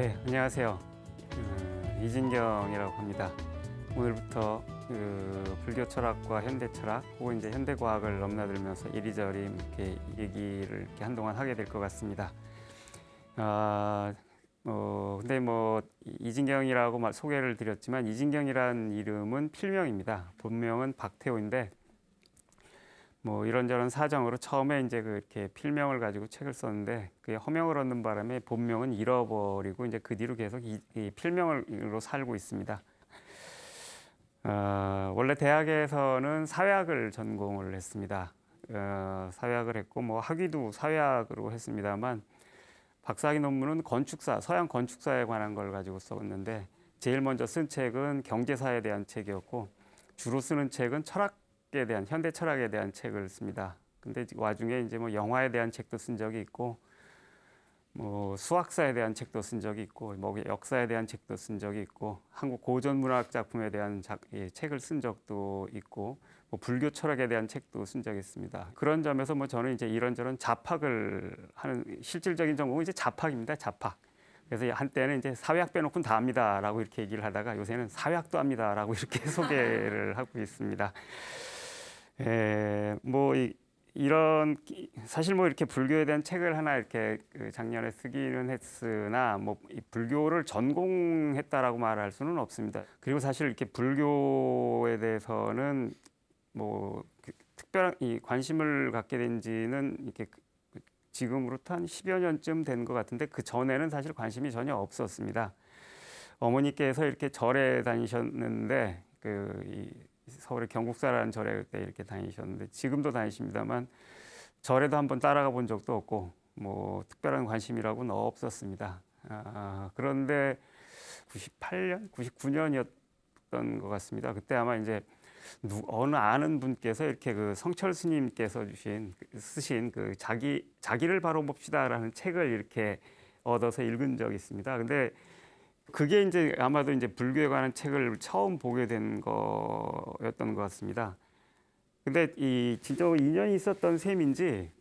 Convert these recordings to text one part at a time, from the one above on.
네, 안녕하세요. 이진경이라고 합니다. 오늘부터 불교 철학과 현대 철학 혹은 이제 현대 과학을 넘나들면서 이리저리 이렇게 얘기를 이렇게 한동안 하게 될 것 같습니다. 근데 이진경이라고 소개를 드렸지만 이진경이라는 이름은 필명입니다. 본명은 박태호인데 이런저런 사정으로 처음에 이제 이렇게 필명을 가지고 책을 썼는데 그게 허명을 얻는 바람에 본명은 잃어버리고 이제 그 뒤로 계속 이 필명으로 살고 있습니다. 원래 대학에서는 사회학을 전공을 했습니다. 사회학을 했고 학위도 사회학으로 했습니다만 박사학위 논문은 건축사, 서양 건축사에 관한 걸 가지고 썼는데 제일 먼저 쓴 책은 경제사에 대한 책이었고 주로 쓰는 책은 철학에 대한 현대 철학에 대한 책을 씁니다. 근데 와중에 이제 영화에 대한 책도 쓴 적이 있고 수학사에 대한 책도 쓴 적이 있고 역사에 대한 책도 쓴 적이 있고 한국 고전 문학 작품에 대한 책을 쓴 적도 있고 불교 철학에 대한 책도 쓴 적이 있습니다. 그런 점에서 저는 이제 이런저런 잡학을 하는 실질적인 전공은 이제 잡학입니다. 잡학. 그래서 한때는 이제 사회학 빼놓고는 다 합니다라고 이렇게 얘기를 하다가 요새는 사회학도 합니다라고 이렇게 소개를 하고 있습니다. 이런 사실 이렇게 불교에 대한 책을 하나 이렇게 작년에 쓰기는 했으나 이 불교를 전공했다라고 말할 수는 없습니다. 그리고 사실 이렇게 불교에 대해서는 특별한 관심을 갖게 된 지는 이렇게 지금으로부터 한 10여 년쯤 된 것 같은데 그 전에는 사실 관심이 전혀 없었습니다. 어머니께서 이렇게 절에 다니셨는데 서울의 경국사라는 절에 그때 이렇게 다니셨는데 지금도 다니십니다만 절에도 한번 따라가 본 적도 없고 특별한 관심이라고는 없었습니다. 그런데 98년, 99년이었던 것 같습니다. 그때 아마 이제 어느 아는 분께서 이렇게 성철 스님께서 쓰신 자기를 바로 봅시다라는 책을 이렇게 얻어서 읽은 적이 있습니다. 근데 그게 이제 아마도 이제 불교에 관한 책을 처음 보게 된 거였던 것 같습니다. 근데 진짜 인연이 있었던 셈인지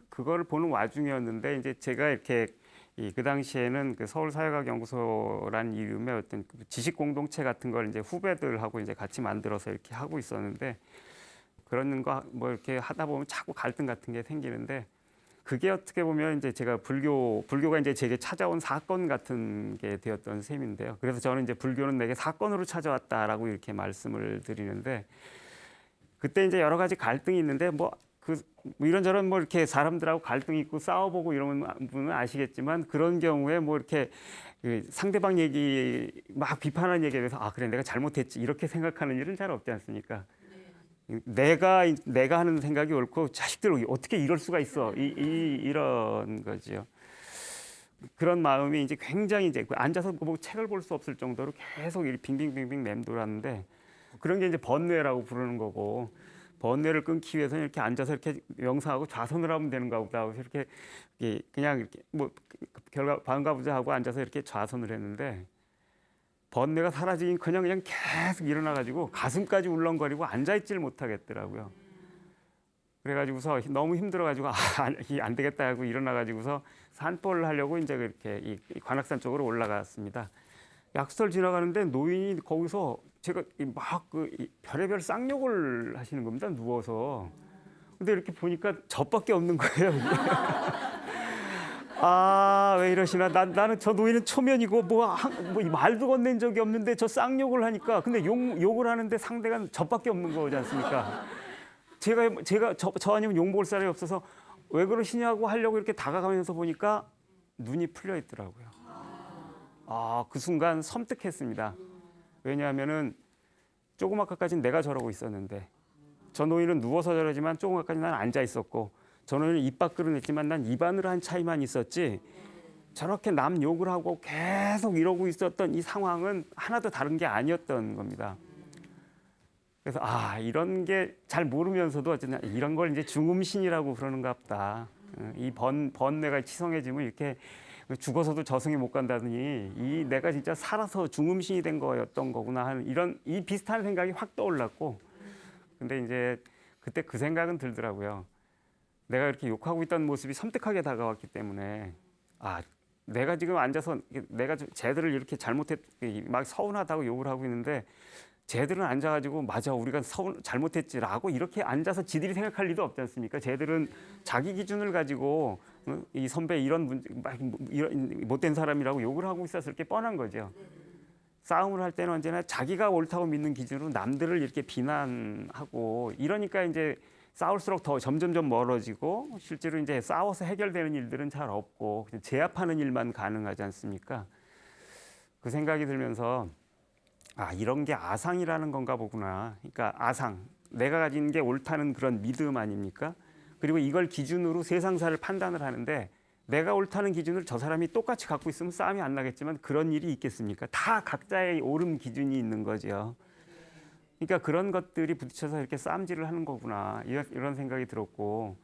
그거를 보는 와중이었는데 이제 제가 이렇게 그 당시에는 서울사회과학연구소라는 이름의 어떤 지식 공동체 같은 걸 이제 후배들하고 이제 같이 만들어서 이렇게 하고 있었는데 그런 거 이렇게 하다 보면 자꾸 갈등 같은 게 생기는데 그게 어떻게 보면 이제 제가 불교가 이제 제게 찾아온 사건 같은 게 되었던 셈인데요. 그래서 저는 이제 불교는 내게 사건으로 찾아왔다라고 이렇게 말씀을 드리는데 그때 이제 여러 가지 갈등이 있는데 이런저런 이렇게 사람들하고 갈등이 있고 싸워보고 이런 분은 아시겠지만 그런 경우에 이렇게 상대방 얘기 막 비판하는 얘기에 대해서 그래 내가 잘못했지 이렇게 생각하는 일은 잘 없지 않습니까? 내가 하는 생각이 옳고 자식들 어떻게 이럴 수가 있어 이런 거죠. 그런 마음이 이제 굉장히 이제 앉아서 책을 볼 수 없을 정도로 계속 빙빙빙빙 맴돌았는데 그런 게 이제 번뇌라고 부르는 거고 번뇌를 끊기 위해서는 이렇게 앉아서 이렇게 명상하고 좌선을 하면 되는가 보다 하고 이렇게 그냥 이렇게 결과 반가 보자 하고 앉아서 이렇게 좌선을 했는데 번뇌가 사라지긴 그냥 계속 일어나가지고 가슴까지 울렁거리고 앉아있지를 못하겠더라고요. 그래가지고서 너무 힘들어가지고 안 되겠다 하고 일어나가지고서 산보를 하려고 이제 그렇게 이 관악산 쪽으로 올라갔습니다. 약수터를 지나가는데 노인이 거기서 제가 별의별 쌍욕을 하시는 겁니다. 누워서. 근데 이렇게 보니까 저밖에 없는 거예요. 왜 이러시나? 나는 저 노인은 초면이고 말도 건넨 적이 없는데 저 쌍욕을 하니까 근데 욕을 하는데 상대가 저밖에 없는 거지 않습니까? 제가 저 아니면 욕 먹을 사람이 없어서 왜 그러시냐고 하려고 이렇게 다가가면서 보니까 눈이 풀려 있더라고요. 그 순간 섬뜩했습니다. 왜냐하면은 조금 아까까지는 내가 저러고 있었는데 저 노인은 누워서 저러지만 조금 아까까지 난 앉아 있었고 저 노인은 입 밖으로 냈지만 난 입 안으로 한 차이만 있었지 저렇게 남 욕을 하고 계속 이러고 있었던 이 상황은 하나도 다른 게 아니었던 겁니다. 그래서 이런 게 잘 모르면서도 어쨌든 이런 걸 이제 중음신이라고 그러는가 보다. 이 번뇌가 치성해지면 이렇게 죽어서도 저승에 못 간다더니 내가 진짜 살아서 중음신이 된 거였던 거구나 하는 이 비슷한 생각이 확 떠올랐고 근데 이제 그때 그 생각은 들더라고요. 내가 이렇게 욕하고 있던 모습이 섬뜩하게 다가왔기 때문에 내가 지금 앉아서 내가 쟤들을 이렇게 막 서운하다고 욕을 하고 있는데 쟤들은 앉아가지고 맞아 우리가 잘못했지라고 이렇게 앉아서 지들이 생각할 리도 없지 않습니까? 쟤들은 자기 기준을 가지고 이 선배 이런 못된 사람이라고 욕을 하고 있었을 게 뻔한 거죠. 싸움을 할 때는 언제나 자기가 옳다고 믿는 기준으로 남들을 이렇게 비난하고 이러니까 이제 싸울수록 더 점점점 멀어지고 실제로 이제 싸워서 해결되는 일들은 잘 없고 그냥 제압하는 일만 가능하지 않습니까? 그 생각이 들면서 아 이런 게 아상이라는 건가 보구나. 그러니까 아상, 내가 가진 게 옳다는 그런 믿음 아닙니까? 그리고 이걸 기준으로 세상사를 판단을 하는데 내가 옳다는 기준을 저 사람이 똑같이 갖고 있으면 싸움이 안 나겠지만 그런 일이 있겠습니까? 다 각자의 옳음 기준이 있는 거죠. 그러니까 그런 것들이 부딪혀서 이렇게 싸움질을 하는 거구나 이런 생각이 들었고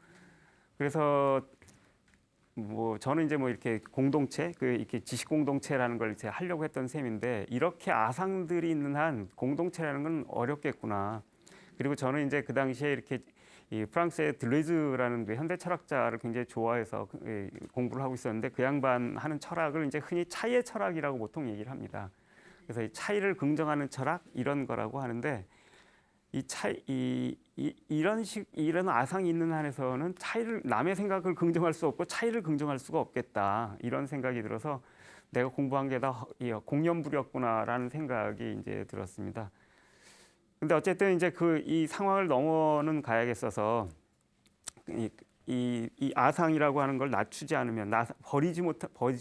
그래서 뭐 저는 이제 뭐 이렇게 공동체 이렇게 지식 공동체라는 걸 이제 하려고 했던 셈인데 이렇게 아상들이 있는 한 공동체라는 건 어렵겠구나. 그리고 저는 이제 그 당시에 이렇게 이 프랑스의 들레즈라는 그 현대 철학자를 굉장히 좋아해서 공부를 하고 있었는데 그 양반 하는 철학을 이제 흔히 차이의 철학이라고 보통 얘기를 합니다. 그래서 이 차이를 긍정하는 철학 이런 거라고 하는데 이런 아상이 있는 한에서는 남의 생각을 긍정할 수 없고 차이를 긍정할 수가 없겠다 이런 생각이 들어서 내가 공부한 게 다 공연부렸구나라는 생각이 이제 들었습니다. 근데 어쨌든 이제 이 상황을 넘어는 가야겠어서 이 아상이라고 하는 걸 낮추지 않으면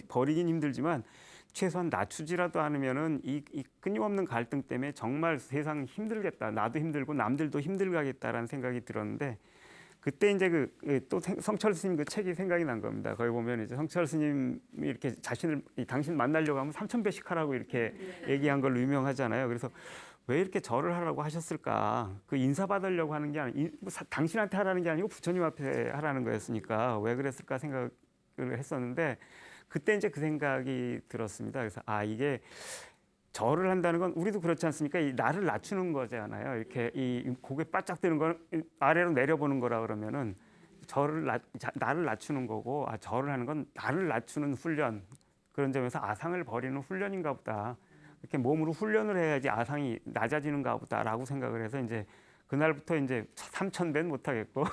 버리긴 힘들지만 최소한 낮추지라도 않으면은 이 끊임없는 갈등 때문에 정말 세상 힘들겠다. 나도 힘들고 남들도 힘들겠다라는 생각이 들었는데 그때 이제 또 성철 스님 그 책이 생각이 난 겁니다. 거기 보면 이제 성철 스님이 이렇게 당신 만나려고 하면 3,000배씩 하라고 이렇게 얘기한 걸로 유명하잖아요. 그래서 왜 이렇게 절을 하라고 하셨을까? 그 인사받으려고 하는 게 아니고 당신한테 하라는 게 아니고 부처님 앞에 하라는 거였으니까 왜 그랬을까 생각을 했었는데 그때 이제 그 생각이 들었습니다. 그래서 이게 절을 한다는 건 우리도 그렇지 않습니까? 이 나를 낮추는 거잖아요. 이렇게 이 고개 바짝 드는 건 아래로 내려보는 거라 그러면은 나를 낮추는 거고 절을 하는 건 나를 낮추는 훈련. 그런 점에서 아상을 버리는 훈련인가 보다. 이렇게 몸으로 훈련을 해야지 아상이 낮아지는가 보다라고 생각을 해서 이제 그날부터 이제 3,000배는 못 하겠고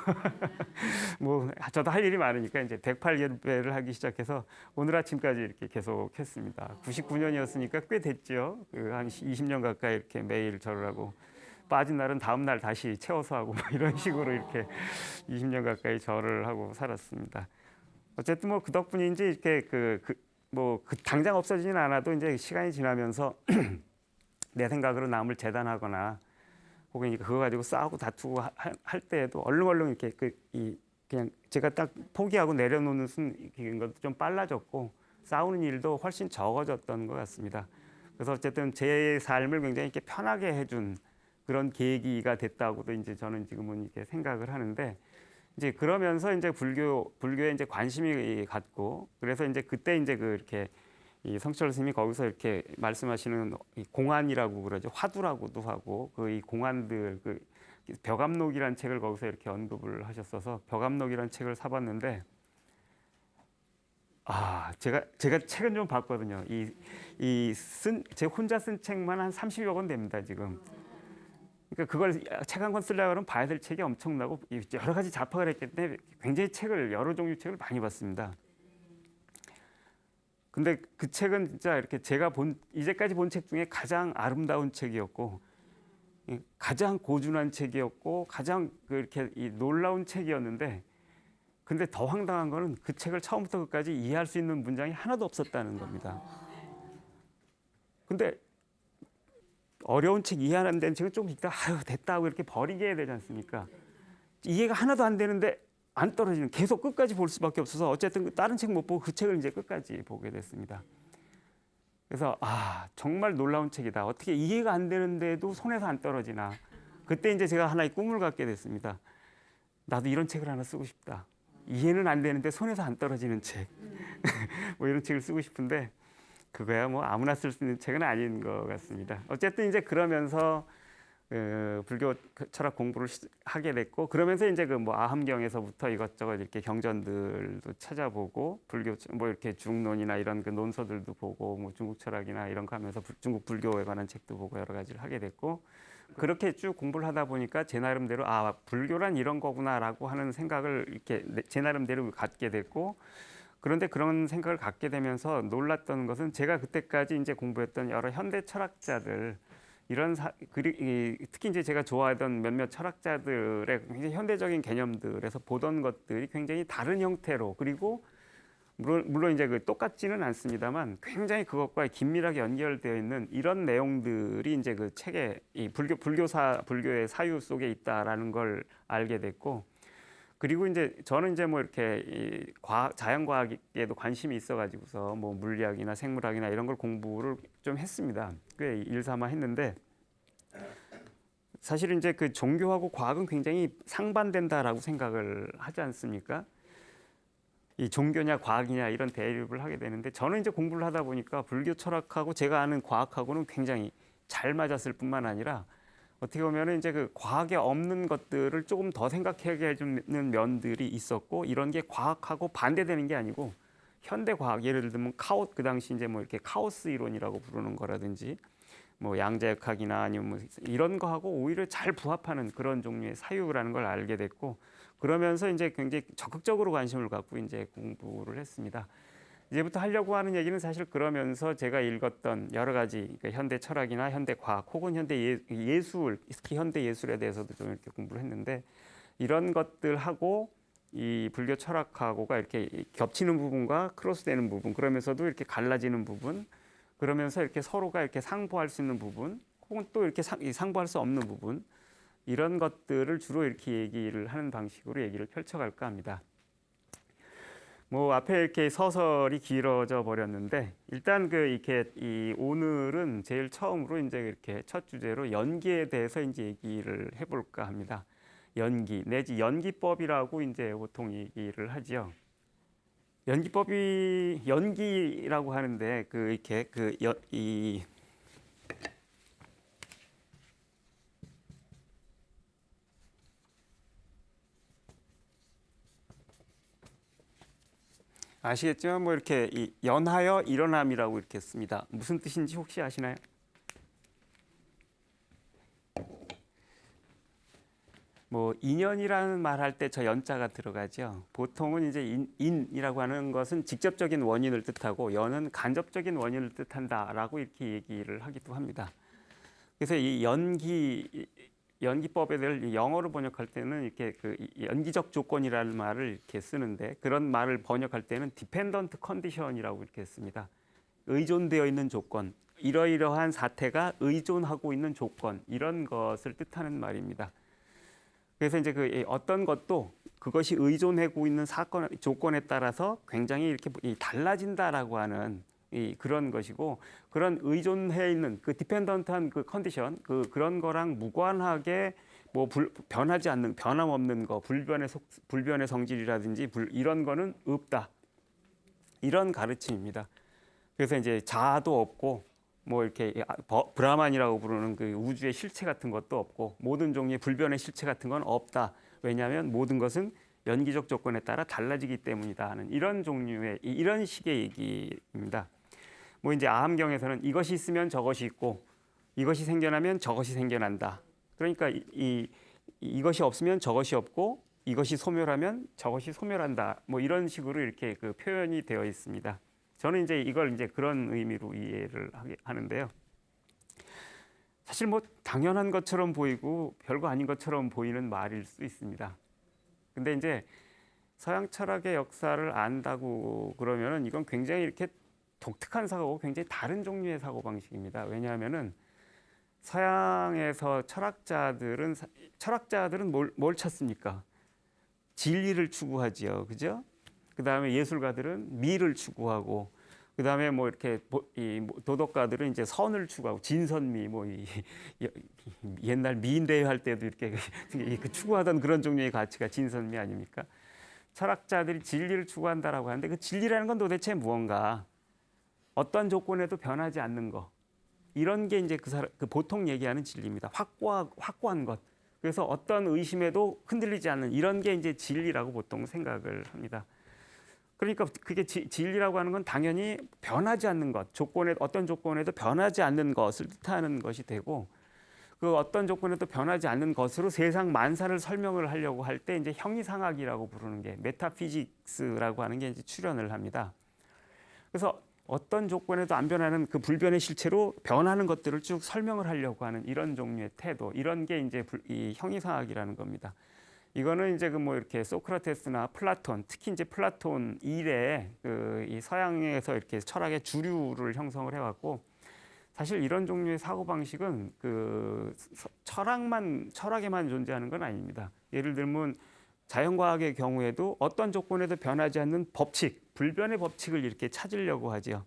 뭐 저도 할 일이 많으니까 이제 108배를 하기 시작해서 오늘 아침까지 이렇게 계속 했습니다. 99년이었으니까 꽤 됐죠. 한 20년 가까이 이렇게 매일 절을 하고 빠진 날은 다음 날 다시 채워서 하고 뭐 이런 식으로 이렇게 20년 가까이 절을 하고 살았습니다. 어쨌든 뭐 그 덕분인지 이렇게 당장 없어지진 않아도 이제 시간이 지나면서 내 생각으로 남을 재단하거나 혹은 그거 가지고 싸우고 다투고 할 때에도 얼른 이렇게 그냥 제가 딱 포기하고 내려놓는 것도 좀 빨라졌고 싸우는 일도 훨씬 적어졌던 것 같습니다. 그래서 어쨌든 제 삶을 굉장히 이렇게 편하게 해준 그런 계기가 됐다고도 이제 저는 지금은 이렇게 생각을 하는데 이제 그러면서 이제 불교에 이제 관심이 갔고 그래서 이제 그때 이제 이렇게 이 성철 스님이 거기서 이렇게 말씀하시는 이 공안이라고 그러죠. 화두라고도 하고 이 공안들 벽암록이라는 책을 거기서 이렇게 언급을 하셨어서 벽암록이라는 책을 사봤는데 제가 책은 좀 봤거든요. 제가 혼자 쓴 책만 한 30여 권 됩니다 지금. 그러니까 그걸 책 한 권 쓰려고 하면 봐야 될 책이 엄청나고 여러 가지 자파가 있기 때문에 굉장히 여러 종류 책을 많이 봤습니다. 근데 그 책은 진짜 이렇게 제가 이제까지 본 책 중에 가장 아름다운 책이었고 가장 고준한 책이었고 가장 이렇게 놀라운 책이었는데 근데 더 황당한 거는 그 책을 처음부터 끝까지 이해할 수 있는 문장이 하나도 없었다는 겁니다. 근데 어려운 책 이해 안 되는 책은 좀 읽다 됐다 하고 이렇게 버리게 해야 되지 않습니까? 이해가 하나도 안 되는데 안 떨어지는 계속 끝까지 볼 수밖에 없어서 어쨌든 다른 책 못 보고 그 책을 이제 끝까지 보게 됐습니다. 그래서 정말 놀라운 책이다. 어떻게 이해가 안 되는데도 손에서 안 떨어지나. 그때 이제 제가 하나의 꿈을 갖게 됐습니다. 나도 이런 책을 하나 쓰고 싶다. 이해는 안 되는데 손에서 안 떨어지는 책. 뭐 이런 책을 쓰고 싶은데 그거야 뭐 아무나 쓸 수 있는 책은 아닌 것 같습니다. 어쨌든 이제 그러면서 불교 철학 공부를 하게 됐고 그러면서 이제 그 뭐 아함경에서부터 이것저것 이렇게 경전들도 찾아보고 불교 뭐 이렇게 중론이나 이런 그 논서들도 보고 뭐 중국 철학이나 이런 거 하면서 중국 불교에 관한 책도 보고 여러 가지를 하게 됐고 그렇게 쭉 공부를 하다 보니까 제 나름대로 아 불교란 이런 거구나라고 하는 생각을 이렇게 제 나름대로 갖게 됐고 그런데 그런 생각을 갖게 되면서 놀랐던 것은 제가 그때까지 이제 공부했던 여러 현대 철학자들 특히 이제 제가 좋아하던 몇몇 철학자들의 굉장히 현대적인 개념들에서 보던 것들이 굉장히 다른 형태로 그리고 물론 이제 그 똑같지는 않습니다만 굉장히 그것과 긴밀하게 연결되어 있는 이런 내용들이 이제 그 책에 이 불교의 사유 속에 있다라는 걸 알게 됐고 그리고 이제 저는 이제 뭐 이렇게 이 자연과학에도 관심이 있어가지고서 뭐 물리학이나 생물학이나 이런 걸 공부를 좀 했습니다. 꽤 일삼아 했는데 사실 이제 그 종교하고 과학은 굉장히 상반된다라고 생각을 하지 않습니까? 이 종교냐 과학이냐 이런 대립을 하게 되는데 저는 이제 공부를 하다 보니까 불교 철학하고 제가 아는 과학하고는 굉장히 잘 맞았을 뿐만 아니라 어떻게 보면 이제 그 과학에 없는 것들을 조금 더 생각하게 해주는 면들이 있었고 이런 게 과학하고 반대되는 게 아니고 현대 과학 예를 들면 그 당시 이제 뭐 이렇게 카오스 이론이라고 부르는 거라든지 뭐 양자역학이나 아니면 뭐 이런 거하고 오히려 잘 부합하는 그런 종류의 사유라는 걸 알게 됐고 그러면서 이제 굉장히 적극적으로 관심을 갖고 이제 공부를 했습니다. 이제부터 하려고 하는 얘기는 사실 그러면서 제가 읽었던 여러 가지 그러니까 현대 철학이나 현대 과학 혹은 현대 예술, 특히 현대 예술에 대해서도 좀 이렇게 공부를 했는데 이런 것들하고 이 불교 철학하고가 이렇게 겹치는 부분과 크로스되는 부분, 그러면서도 이렇게 갈라지는 부분, 그러면서 이렇게 서로가 이렇게 상보할 수 있는 부분, 혹은 또 이렇게 상보할 수 없는 부분, 이런 것들을 주로 이렇게 얘기를 하는 방식으로 얘기를 펼쳐갈까 합니다. 뭐 앞에 이렇게 서설이 길어져 버렸는데 일단 오늘은 제일 처음으로 이제 이렇게 첫 주제로 연기에 대해서 이제 얘기를 해볼까 합니다. 연기 내지 연기법이라고 이제 보통 얘기를 하죠. 연기라고 하는데 아시겠지만 뭐 이렇게 연하여 일어남이라고 이렇게 씁니다. 무슨 뜻인지 혹시 아시나요? 뭐 인연이라는 말 할 때 저 연자가 들어가죠. 보통은 이제 인이라고 하는 것은 직접적인 원인을 뜻하고 연은 간접적인 원인을 뜻한다라고 이렇게 얘기를 하기도 합니다. 그래서 이 연기법에 대해 영어로 번역할 때는 이렇게 연기적 조건이라는 말을 이렇게 쓰는데 그런 말을 번역할 때는 dependent condition이라고 이렇게 씁니다. 의존되어 있는 조건, 이러이러한 사태가 의존하고 있는 조건 이런 것을 뜻하는 말입니다. 그래서 이제 어떤 것도 그것이 의존하고 있는 조건에 따라서 굉장히 이렇게 달라진다라고 하는 그런 것이고 그런 의존해 있는 그 디펜던트한 그 컨디션 그런 거랑 무관하게 뭐 변하지 않는 변함없는 거 불변의 성질이라든지 이런 거는 없다 이런 가르침입니다. 그래서 이제 자아도 없고 뭐 이렇게 브라만이라고 부르는 그 우주의 실체 같은 것도 없고 모든 종류의 불변의 실체 같은 건 없다. 왜냐하면 모든 것은 연기적 조건에 따라 달라지기 때문이다 하는 이런 종류의 이런 식의 얘기입니다. 뭐 이제 아함경에서는 이것이 있으면 저것이 있고 이것이 생겨나면 저것이 생겨난다. 그러니까 이것이 없으면 저것이 없고 이것이 소멸하면 저것이 소멸한다. 뭐 이런 식으로 이렇게 그 표현이 되어 있습니다. 저는 이제 이걸 이제 그런 의미로 이해를 하는데요. 사실 뭐 당연한 것처럼 보이고 별거 아닌 것처럼 보이는 말일 수 있습니다. 근데 이제 서양 철학의 역사를 안다고 그러면은 이건 굉장히 이렇게 독특한 사고고 굉장히 다른 종류의 사고 방식입니다. 왜냐하면은 서양에서 철학자들은 뭘 찾습니까? 진리를 추구하지요, 그죠? 그 다음에 예술가들은 미를 추구하고, 그 다음에 뭐 이렇게 도덕가들은 이제 선을 추구하고 진선미, 옛날 미인대회 할 때도 이렇게 추구하던 그런 종류의 가치가 진선미 아닙니까? 철학자들이 진리를 추구한다라고 하는데 그 진리라는 건 도대체 무언가? 어떤 조건에도 변하지 않는 거. 이런 게 이제 그 보통 얘기하는 진리입니다. 확고한 것. 그래서 어떤 의심에도 흔들리지 않는 이런 게 이제 진리라고 보통 생각을 합니다. 그러니까 그게 진리라고 하는 건 당연히 변하지 않는 것, 어떤 조건에도 변하지 않는 것을 뜻하는 것이 되고, 그 어떤 조건에도 변하지 않는 것으로 세상 만사를 설명을 하려고 할 때 이제 형이상학이라고 부르는 게 메타피직스라고 하는 게 이제 출현을 합니다. 그래서 어떤 조건에도 안 변하는 그 불변의 실체로 변하는 것들을 쭉 설명을 하려고 하는 이런 종류의 태도, 이런 게 이제 이 형이상학이라는 겁니다. 이거는 이제 그 뭐 이렇게 소크라테스나 플라톤, 특히 이제 플라톤 이래 이 서양에서 이렇게 철학의 주류를 형성을 해왔고, 사실 이런 종류의 사고 방식은 그 철학에만 존재하는 건 아닙니다. 예를 들면 자연과학의 경우에도 어떤 조건에도 변하지 않는 법칙, 불변의 법칙을 이렇게 찾으려고 하죠.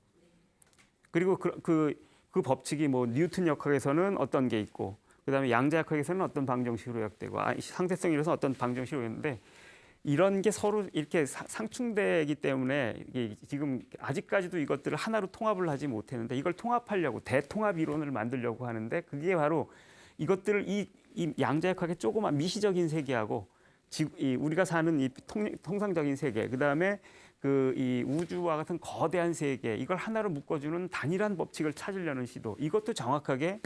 그리고 그 법칙이 뭐 뉴턴 역학에서는 어떤 게 있고, 그다음에 양자역학에서는 어떤 방정식으로 요약되고, 상대성이라서 어떤 방정식으로 요약되는데, 이런 게 서로 이렇게 상충되기 때문에 지금 아직까지도 이것들을 하나로 통합을 하지 못했는데, 이걸 통합하려고 대통합 이론을 만들려고 하는데, 그게 바로 이것들을 이 양자역학의 조그만 미시적인 세계하고 우리가 사는 이 통상적인 세계, 그다음에 이 우주와 같은 거대한 세계, 이걸 하나로 묶어주는 단일한 법칙을 찾으려는 시도, 이것도 정확하게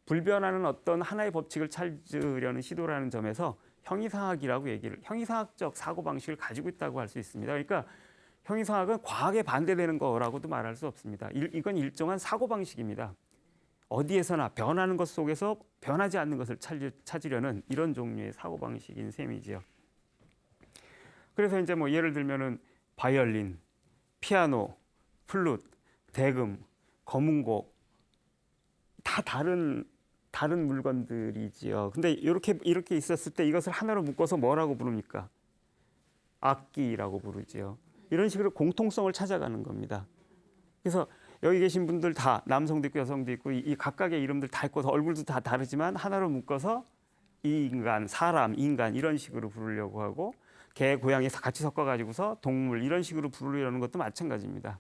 불변하는 어떤 하나의 법칙을 찾으려는 시도라는 점에서 형이상학이라고 형이상학적 사고방식을 가지고 있다고 할 수 있습니다. 그러니까 형이상학은 과학에 반대되는 거라고도 말할 수 없습니다. 이건 일정한 사고방식입니다. 어디에서나 변하는 것 속에서 변하지 않는 것을 찾으려는 이런 종류의 사고방식인 셈이지요. 그래서 이제 뭐 예를 들면은 바이올린, 피아노, 플룻, 대금, 검은곡 다 다른 물건들이지요. 근데 이렇게 있었을 때 이것을 하나로 묶어서 뭐라고 부릅니까? 악기라고 부르지요. 이런 식으로 공통성을 찾아가는 겁니다. 그래서 여기 계신 분들 다 남성도 있고 여성도 있고 이 각각의 이름들 다 있고 얼굴도 다 다르지만 하나로 묶어서 인간, 사람, 인간 이런 식으로 부르려고 하고, 개, 고양이 같이 섞어가지고서 동물 이런 식으로 부르려는 것도 마찬가지입니다.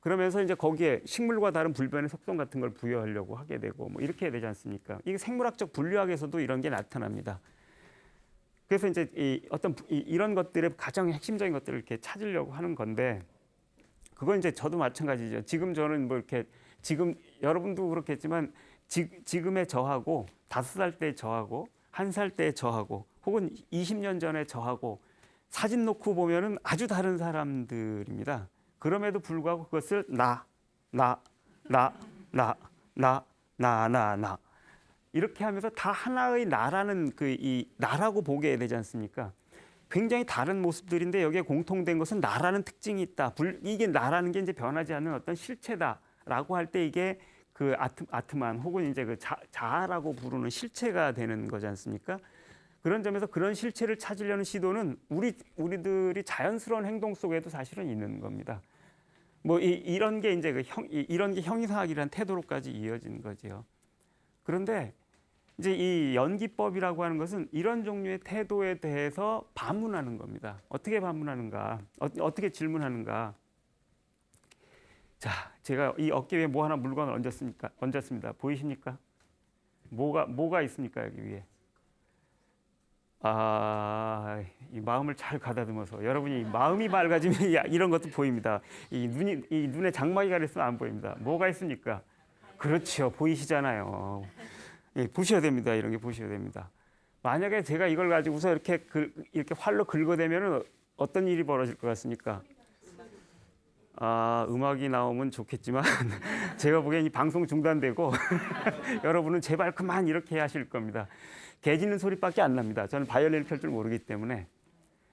그러면서 이제 거기에 식물과 다른 불변의 속성 같은 걸 부여하려고 하게 되고 뭐 이렇게 해야 되지 않습니까? 이게 생물학적 분류학에서도 이런 게 나타납니다. 그래서 이제 이런 것들의 가장 핵심적인 것들을 이렇게 찾으려고 하는 건데, 그건 이제 저도 마찬가지죠. 지금 저는 뭐 이렇게 지금 여러분도 그렇겠지만 지금의 저하고 5살 때 저하고 1살 때 저하고 혹은 20년 전에 저하고 사진 놓고 보면은 아주 다른 사람들입니다. 그럼에도 불구하고 그것을 나 이렇게 하면서 다 하나의 나라는 이 나라고 보게 되지 않습니까? 굉장히 다른 모습들인데 여기에 공통된 것은 나라는 특징이 있다. 이게 나라는 게 이제 변하지 않는 어떤 실체다라고 할 때 이게 그 아트만 혹은 이제 그 자아라고 부르는 실체가 되는 거지 않습니까? 그런 점에서 그런 실체를 찾으려는 시도는 우리들이 자연스러운 행동 속에도 사실은 있는 겁니다. 뭐 이런 게 이제 이런 게 형이상학이라는 태도로까지 이어진 거지요. 그런데 이제 이 연기법이라고 하는 것은 이런 종류의 태도에 대해서 반문하는 겁니다. 어떻게 반문하는가? 어떻게 질문하는가? 자, 제가 이 어깨 위에 뭐 하나 물건을 얹었습니다. 보이십니까? 뭐가 있습니까, 여기 위에? 이 마음을 잘 가다듬어서 여러분이 마음이 맑아지면 이런 것도 보입니다. 이 눈에 장막이 가렸으면 안 보입니다. 뭐가 있습니까? 그렇죠. 보이시잖아요. 예, 보셔야 됩니다. 이런 게 보셔야 됩니다. 만약에 제가 이걸 가지고서 이렇게 활로 긁어대면 어떤 일이 벌어질 것 같습니까? 음악이 나오면 좋겠지만 제가 보기엔 이 방송 중단되고 여러분은 제발 그만 이렇게 하실 겁니다. 개 짖는 소리밖에 안 납니다. 저는 바이올린을 펼 줄 모르기 때문에.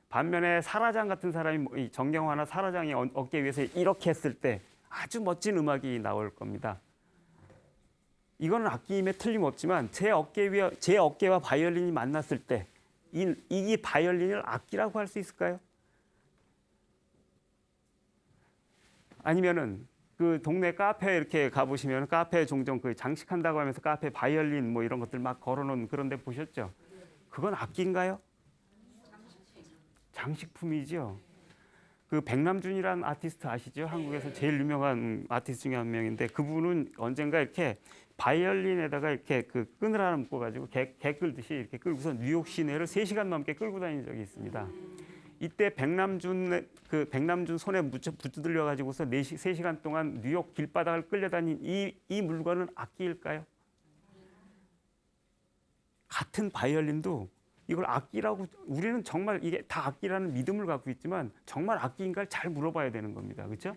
반면에 사라장 같은 사람이 정경화나 사라장이 어깨 위에서 이렇게 했을 때 아주 멋진 음악이 나올 겁니다. 이거는 악기임에 틀림없지만 제 어깨와 바이올린이 만났을 때 이 바이올린을 악기라고 할 수 있을까요? 아니면은 그 동네 카페에 이렇게 가보시면 카페에 종종 그 장식한다고 하면서 카페 바이올린 뭐 이런 것들 막 걸어놓은 그런 데 보셨죠? 그건 악기인가요? 장식품이죠. 그 백남준이라는 아티스트 아시죠? 한국에서 제일 유명한 아티스트 중에 한 명인데 그분은 언젠가 이렇게 바이올린에다가 이렇게 그 끈을 하나 묶어가지고 개 끌듯이 이렇게 끌고서 뉴욕 시내를 3시간 넘게 끌고 다닌 적이 있습니다. 이때 백남준 손에 붙들려 가지고서 3시간 동안 뉴욕 길바닥을 끌려다닌 이 물건은 악기일까요? 같은 바이올린도 이걸 악기라고 우리는 정말 이게 다 악기라는 믿음을 갖고 있지만 정말 악기인가를 잘 물어봐야 되는 겁니다. 그렇죠?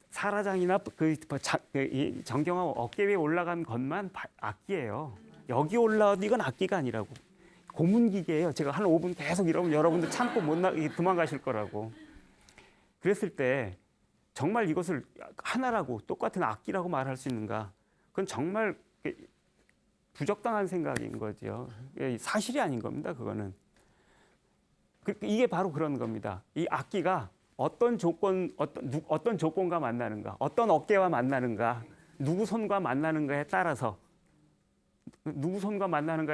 사라장이나 정경화 어깨 위에 올라간 것만 악기예요. 여기 올라온 이건 악기가 아니라고. 고문기계예요. 제가 한 5분 계속 이러면 여러분들 참고 도망가실 거라고. 그랬을 때 정말 이것을 하나라고 똑같은 악기라고 말할 수 있는가? 그건 정말 부적당한 생각인 거죠. 사실이 아닌 겁니다. 그거는. 이게 바로 그런 겁니다. 이 악기가 어떤 조건과 만나는가, 어떤 어깨와 만나는가, 누구 손과 만나는가에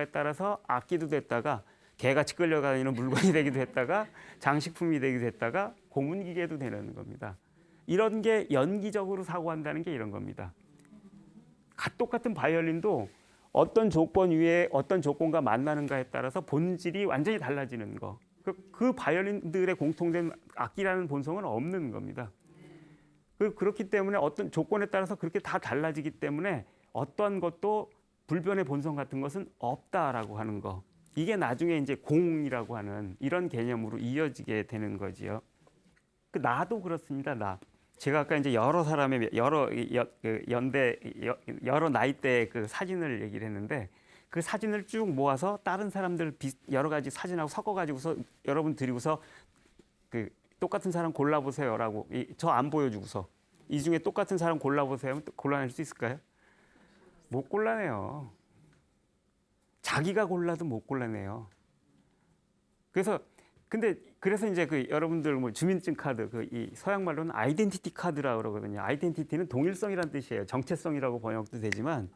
따라서 악기도 됐다가 개같이 끌려가는 물건이 되기도 했다가 장식품이 되기도 했다가 고문기계도 되는 겁니다. 이런 게 연기적으로 사고한다는 게 이런 겁니다. 똑같은 바이올린도 어떤 조건 위에 어떤 조건과 만나는가에 따라서 본질이 완전히 달라지는 거. 그 바이올린들의 공통된 악기라는 본성은 없는 겁니다. 그렇기 때문에 어떤 조건에 따라서 그렇게 다 달라지기 때문에 어떤 것도 불변의 본성 같은 것은 없다라고 하는 거. 이게 나중에 이제 공이라고 하는 이런 개념으로 이어지게 되는 거지요. 나도 그렇습니다. 제가 아까 이제 여러 사람의 여러 나이대의 그 사진을 얘기를 했는데 그 사진을 쭉 모아서 다른 사람들 여러 가지 사진하고 섞어가지고서 여러분 드리고서 그 똑같은 사람 골라보세요라고 저 안 보여주고서 이 중에 똑같은 사람 골라보세요. 골라낼 수 있을까요? 못 골라내요. 자기가 골라도 못 골라내요. 그래서 이제 여러분들 뭐 주민증 카드 이 서양 말로는 아이덴티티 카드라고 그러거든요. 아이덴티티는 동일성이라는 뜻이에요. 정체성이라고 번역도 되지만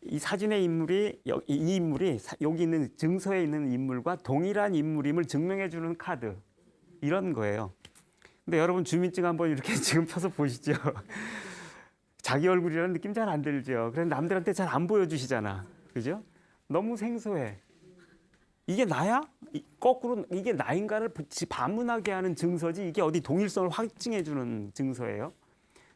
이 사진의 인물이 이 인물이 여기 있는 증서에 있는 인물과 동일한 인물임을 증명해 주는 카드 이런 거예요. 근데 여러분 주민증 한번 이렇게 지금 펴서 보시죠. 자기 얼굴이라는 느낌 잘 안 들죠. 그래서 남들한테 잘 안 보여주시잖아. 그죠? 너무 생소해. 이게 나야? 거꾸로 이게 나인가를 반문하게 하는 증서지 이게 어디 동일성을 확증해 주는 증서예요.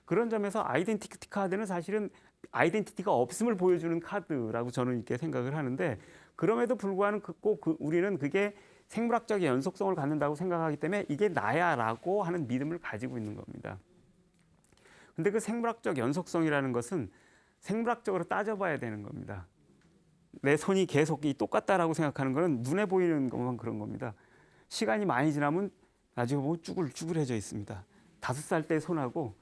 그런 점에서 아이덴티티 카드는 사실은 아이덴티티가 없음을 보여주는 카드라고 저는 이렇게 생각을 하는데 그럼에도 불구하고 우리는 그게 생물학적 연속성을 갖는다고 생각하기 때문에 이게 나야라고 하는 믿음을 가지고 있는 겁니다. 근데 그 생물학적 연속성이라는 것은 생물학적으로 따져봐야 되는 겁니다. 내 손이 계속 똑같다라고 생각하는 것은 눈에 보이는 것만 그런 겁니다. 시간이 많이 지나면 나중에 보면 쭈글쭈글해져 있습니다. 5살 때 손하고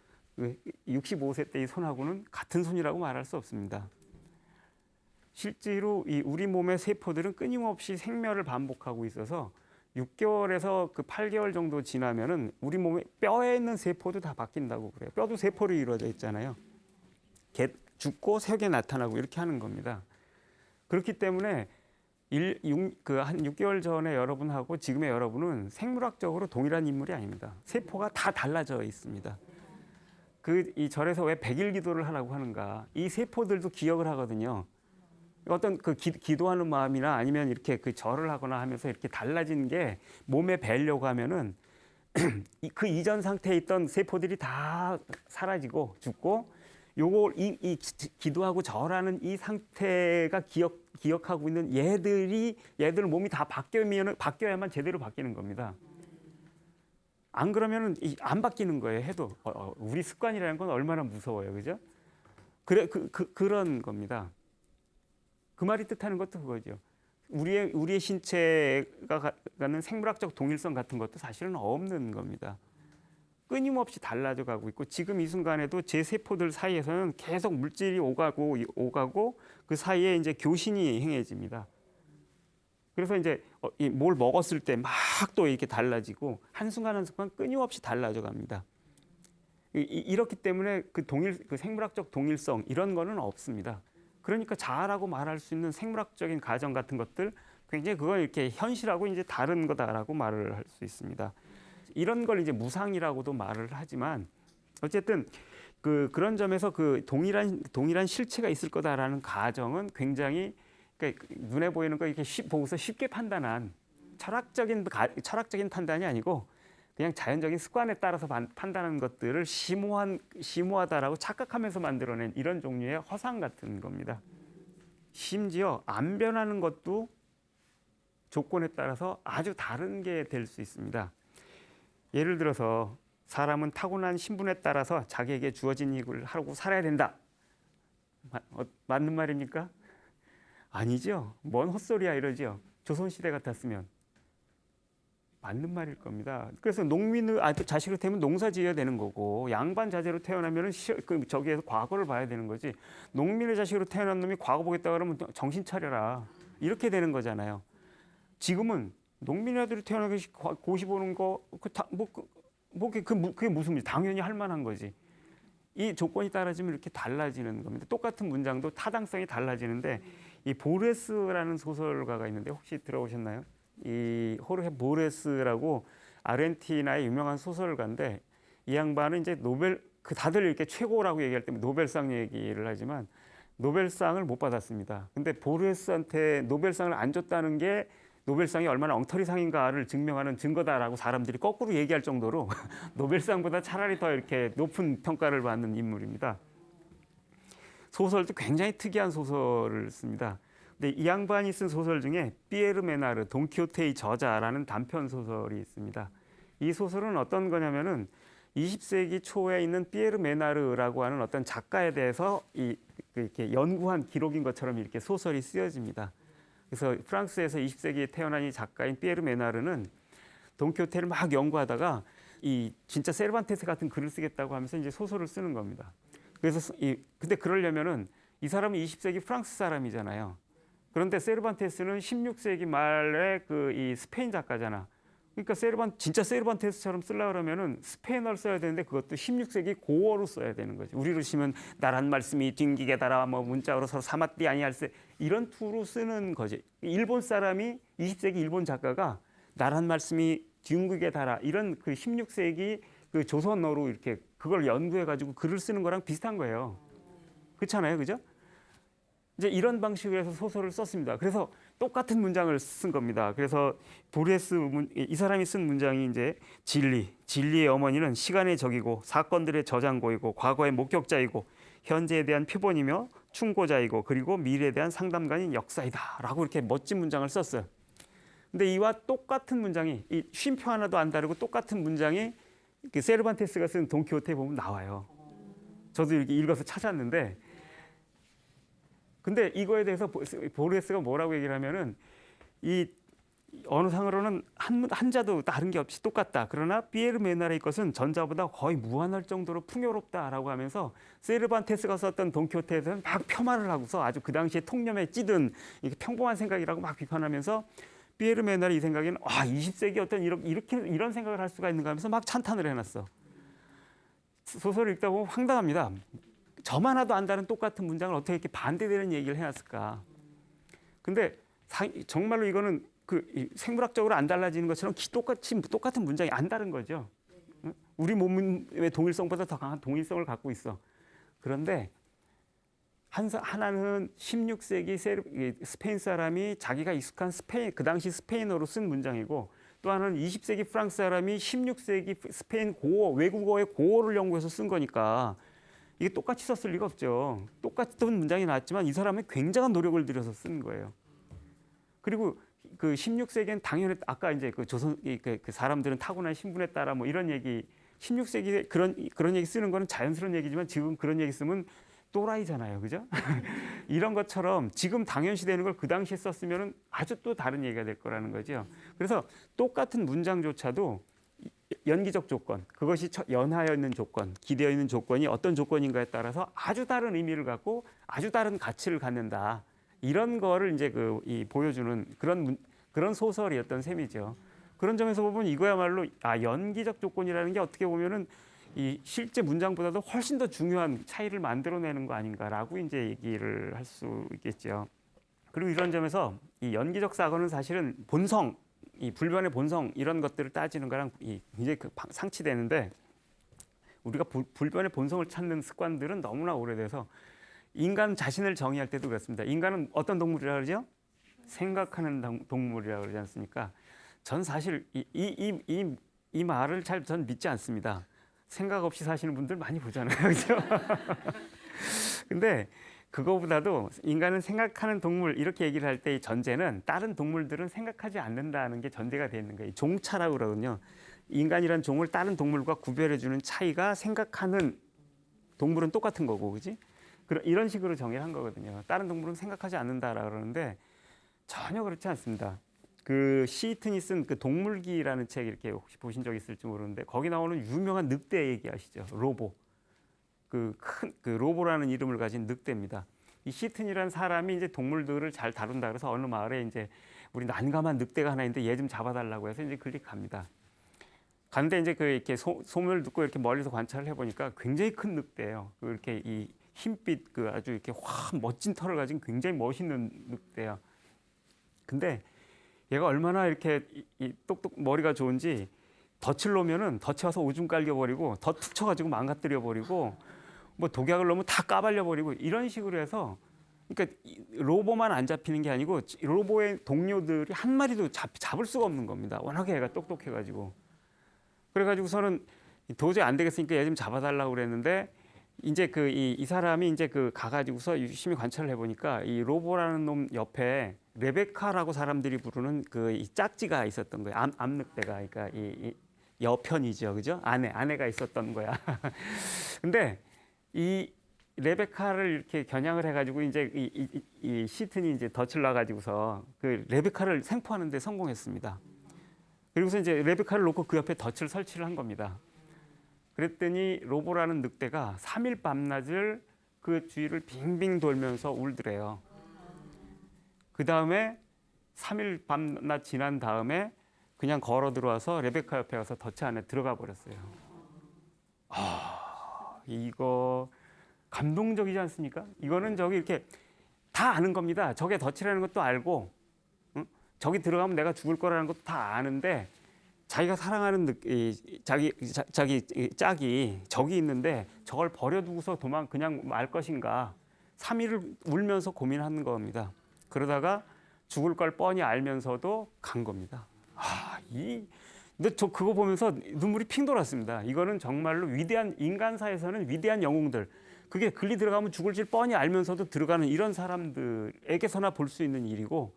65세 때의 손하고는 같은 손이라고 말할 수 없습니다. 실제로 우리 몸의 세포들은 끊임없이 생멸을 반복하고 있어서 6개월에서 8개월 정도 지나면은 우리 몸에 뼈에 있는 세포도 다 바뀐다고 그래요. 뼈도 세포로 이루어져 있잖아요. 죽고 새게 나타나고 이렇게 하는 겁니다. 그렇기 때문에 한 6개월 전에 여러분하고 지금의 여러분은 생물학적으로 동일한 인물이 아닙니다. 세포가 다 달라져 있습니다. 이 절에서 왜 100일 기도를 하라고 하는가? 이 세포들도 기억을 하거든요. 어떤 기도하는 마음이나 아니면 이렇게 절을 하거나 하면서 이렇게 달라진 게 몸에 배려고 하면은 그 이전 상태에 있던 세포들이 다 사라지고 죽고 이 기도하고 절하는 이 상태가 기억하고 있는 얘들 몸이 다 바뀌어야만 제대로 바뀌는 겁니다. 안 그러면은 안 바뀌는 거예요. 해도 우리 습관이라는 건 얼마나 무서워요, 그죠? 그런 겁니다. 그 말이 뜻하는 것도 그거죠. 우리의 신체가 갖는 생물학적 동일성 같은 것도 사실은 없는 겁니다. 끊임없이 달라져 가고 있고 지금 이 순간에도 제 세포들 사이에서는 계속 물질이 오가고 그 사이에 이제 교신이 행해집니다. 그래서 이제 뭘 먹었을 때 막 또 이렇게 달라지고 한순간 한순간 끊임없이 달라져 갑니다. 이렇기 때문에 그 생물학적 동일성 이런 거는 없습니다. 그러니까 자아라고 말할 수 있는 생물학적인 가정 같은 것들 굉장히 그걸 이렇게 현실하고 이제 다른 거다라고 말을 할 수 있습니다. 이런 걸 이제 무상이라고도 말을 하지만 어쨌든 그런 점에서 그 동일한 실체가 있을 거다라는 가정은 굉장히 그러니까 눈에 보이는 거 이렇게 보고서 쉽게 판단한 철학적인 판단이 아니고 그냥 자연적인 습관에 따라서 판단하는 것들을 심오하다라고 착각하면서 만들어낸 이런 종류의 허상 같은 겁니다. 심지어 안 변하는 것도 조건에 따라서 아주 다른 게 될 수 있습니다. 예를 들어서 사람은 타고난 신분에 따라서 자기에게 주어진 일을 하고 살아야 된다. 맞는 말입니까? 아니죠. 뭔 헛소리야 이러죠. 조선시대 같았으면. 맞는 말일 겁니다. 그래서 자식으로 태우면 농사 지어야 되는 거고 양반 자제로 태어나면 저기에서 과거를 봐야 되는 거지. 농민의 자식으로 태어난 놈이 과거 보겠다 그러면 정신 차려라. 이렇게 되는 거잖아요. 지금은 농민의 아들이 태어나서 고시 보는 거 그게 무슨 문제? 당연히 할 만한 거지. 이 조건이 따라지면 이렇게 달라지는 겁니다. 똑같은 문장도 타당성이 달라지는데 이 보레스라는 소설가가 있는데 혹시 들어보셨나요? 이 호르헤 보레스라고 아르헨티나의 유명한 소설가인데 이 양반은 이제 다들 이렇게 최고라고 얘기할 때 노벨상 얘기를 하지만 노벨상을 못 받았습니다. 근데 보레스한테 노벨상을 안 줬다는 게 노벨상이 얼마나 엉터리상인가를 증명하는 증거다라고 사람들이 거꾸로 얘기할 정도로 노벨상보다 차라리 더 이렇게 높은 평가를 받는 인물입니다. 소설도 굉장히 특이한 소설을 씁니다. 근데 이 양반이 쓴 소설 중에 피에르 메나르 돈키호테의 저자라는 단편 소설이 있습니다. 이 소설은 어떤 거냐면은 20세기 초에 있는 피에르 메나르라고 하는 어떤 작가에 대해서 이렇게 연구한 기록인 것처럼 이렇게 소설이 쓰여집니다. 그래서 프랑스에서 20세기에 태어난 이 작가인 피에르 메나르는 돈키호테를 막 연구하다가 이 진짜 세르반테스 같은 글을 쓰겠다고 하면서 이제 소설을 쓰는 겁니다. 그래서 근데 그러려면은 이 사람은 20세기 프랑스 사람이잖아요. 그런데 세르반테스는 16세기 말에 이 스페인 작가잖아. 그러니까 진짜 세르반테스처럼 쓰려고 그러면은 스페인어를 써야 되는데 그것도 16세기 고어로 써야 되는 거지. 우리로 치면 나란 말씀이 뒹기게 달아 뭐 문자로 서로 사마띠 아니할세 이런 투로 쓰는 거지. 일본 사람이 20세기 일본 작가가 나란 말씀이 뒹기게 달아 이런 그 16세기 그 조선어로 이렇게 그걸 연구해 가지고 글을 쓰는 거랑 비슷한 거예요. 그렇잖아요, 그죠? 이제 이런 방식으로 해서 소설을 썼습니다. 그래서 똑같은 문장을 쓴 겁니다. 그래서 이 사람이 쓴 문장이 이제 진리의 어머니는 시간의 적이고 사건들의 저장고이고 과거의 목격자이고 현재에 대한 표본이며 충고자이고 그리고 미래에 대한 상담가인 역사이다라고 이렇게 멋진 문장을 썼어요. 근데 이와 똑같은 문장이 이 쉼표 하나도 안 다르고 똑같은 문장이 세르반테스가 쓴 돈키호테에 보면 나와요. 저도 이렇게 읽어서 찾았는데 근데 이거에 대해서 보르헤스가 뭐라고 얘기를 하면은 이 어느 상으로는 한자도 다른 게 없이 똑같다. 그러나 피에르 메나르의 것은 전자보다 거의 무한할 정도로 풍요롭다라고 하면서 세르반테스가 썼던 돈키호테에서는 막 폄하를 하고서 아주 그 당시에 통념에 찌든 이게 평범한 생각이라고 막 비판하면서 피에르 메나르 이 생각에는 20세기 어떤 이런 생각을 할 수가 있는가 하면서 막 찬탄을 해놨어. 소설을 읽다 보면 황당합니다. 저만 하도 안다는 똑같은 문장을 어떻게 이렇게 반대되는 얘기를 해놨을까. 근데 정말로 이거는 생물학적으로 안 달라지는 것처럼 똑같은 문장이 안 다른 거죠. 우리 몸의 동일성보다 더 강한 동일성을 갖고 있어. 그런데 하나는 16세기 스페인 사람이 자기가 익숙한 그 당시 스페인어로 쓴 문장이고 또 하나는 20세기 프랑스 사람이 16세기 스페인 외국어의 고어를 연구해서 쓴 거니까 이게 똑같이 썼을 리가 없죠. 똑같은 문장이 나왔지만 이 사람은 굉장한 노력을 들여서 쓴 거예요. 그리고 그 16세기엔 당연히 아까 이제 그 사람들은 타고난 신분에 따라 뭐 이런 얘기 16세기에 그런 얘기 쓰는 거는 자연스러운 얘기지만 지금 그런 얘기 쓰면 또라이잖아요. 그죠? 이런 것처럼 지금 당연시되는 걸 그 당시에 썼으면 아주 또 다른 얘기가 될 거라는 거죠. 그래서 똑같은 문장조차도 연기적 조건, 그것이 연하여 있는 조건, 기대어 있는 조건이 어떤 조건인가에 따라서 아주 다른 의미를 갖고 아주 다른 가치를 갖는다. 이런 거를 이제 보여주는 그런 소설이었던 셈이죠. 그런 점에서 보면 이거야말로 연기적 조건이라는 게 어떻게 보면은 이 실제 문장보다도 훨씬 더 중요한 차이를 만들어내는 거 아닌가라고 이제 얘기를 할 수 있겠죠. 그리고 이런 점에서 이 연기적 사고는 사실은 본성 이 불변의 본성 이런 것들을 따지는 거랑 굉장히 상치되는데 우리가 불변의 본성을 찾는 습관들은 너무나 오래돼서 인간 자신을 정의할 때도 그렇습니다. 인간은 어떤 동물이라 그러죠? 생각하는 동물이라고 그러지 않습니까? 전 사실 이 말을 잘 전 믿지 않습니다. 생각 없이 사시는 분들 많이 보잖아요. 그죠? 근데 그거보다도 인간은 생각하는 동물 이렇게 얘기를 할 때 이 전제는 다른 동물들은 생각하지 않는다는 게 전제가 되어 있는 거예요. 종차라고 그러거든요. 인간이란 종을 다른 동물과 구별해 주는 차이가 생각하는 동물은 똑같은 거고, 그지? 이런 식으로 정의를 한 거거든요. 다른 동물은 생각하지 않는다라고 그러는데 전혀 그렇지 않습니다. 그 시튼이 쓴 그 동물기라는 책 이렇게 혹시 보신 적 있을지 모르는데 거기 나오는 유명한 늑대 얘기 아시죠? 로보. 그 로보라는 이름을 가진 늑대입니다. 이 시튼이라는 사람이 이제 동물들을 잘 다룬다 그래서 어느 마을에 이제 우리 난감한 늑대가 하나 있는데 얘 좀 잡아달라고 해서 이제 클릭합니다. 갔는데 이제 이렇게 소문을 듣고 이렇게 멀리서 관찰을 해보니까 굉장히 큰 늑대예요. 이렇게 이 흰빛 아주 이렇게 확 멋진 털을 가진 굉장히 멋있는 늑대야. 근데 얘가 얼마나 이렇게 똑똑 머리가 좋은지 덫을 놓으면은 덫에 와서 오줌 깔겨버리고 덫 툭 쳐가지고 망가뜨려버리고 뭐 독약을 넣으면 다 까발려버리고 이런 식으로 해서 그러니까 로보만 안 잡히는 게 아니고 로보의 동료들이 한 마리도 잡을 수가 없는 겁니다. 워낙에 얘가 똑똑해가지고. 그래가지고서는 도저히 안 되겠으니까 얘 좀 잡아달라고 그랬는데 이제 이 사람이 이제 가가지고서 유심히 관찰을 해보니까 이 로보라는 놈 옆에 레베카라고 사람들이 부르는 이 짝지가 있었던 거예요. 암늑대가. 그러니까 이 여편이죠. 그죠? 아내가 있었던 거야. 근데 이 레베카를 이렇게 겨냥을 해가지고 이제 이 시튼이 이제 덫을 놔가지고서 그 레베카를 생포하는 데 성공했습니다. 그리고서 이제 레베카를 놓고 그 옆에 덫을 설치를 한 겁니다. 그랬더니 로보라는 늑대가 3일 밤낮을 그 주위를 빙빙 돌면서 울더래요. 그 다음에 3일 밤낮 지난 다음에 그냥 걸어 들어와서 레베카 옆에 와서 덫 안에 들어가 버렸어요. 이거 감동적이지 않습니까? 이거는 저기 이렇게 다 아는 겁니다. 저게 덫이라는 것도 알고, 응? 저기 들어가면 내가 죽을 거라는 것도 다 아는데 자기가 사랑하는 자기 짝이 저기 있는데 저걸 버려두고서 그냥 말 것인가 3일을 울면서 고민하는 겁니다. 그러다가 죽을 걸 뻔히 알면서도 간 겁니다. 근데 저 그거 보면서 눈물이 핑 돌았습니다. 이거는 정말로 위대한 인간사에서는 위대한 영웅들, 그게 글리 들어가면 죽을 줄 뻔히 알면서도 들어가는 이런 사람들에게서나 볼 수 있는 일이고,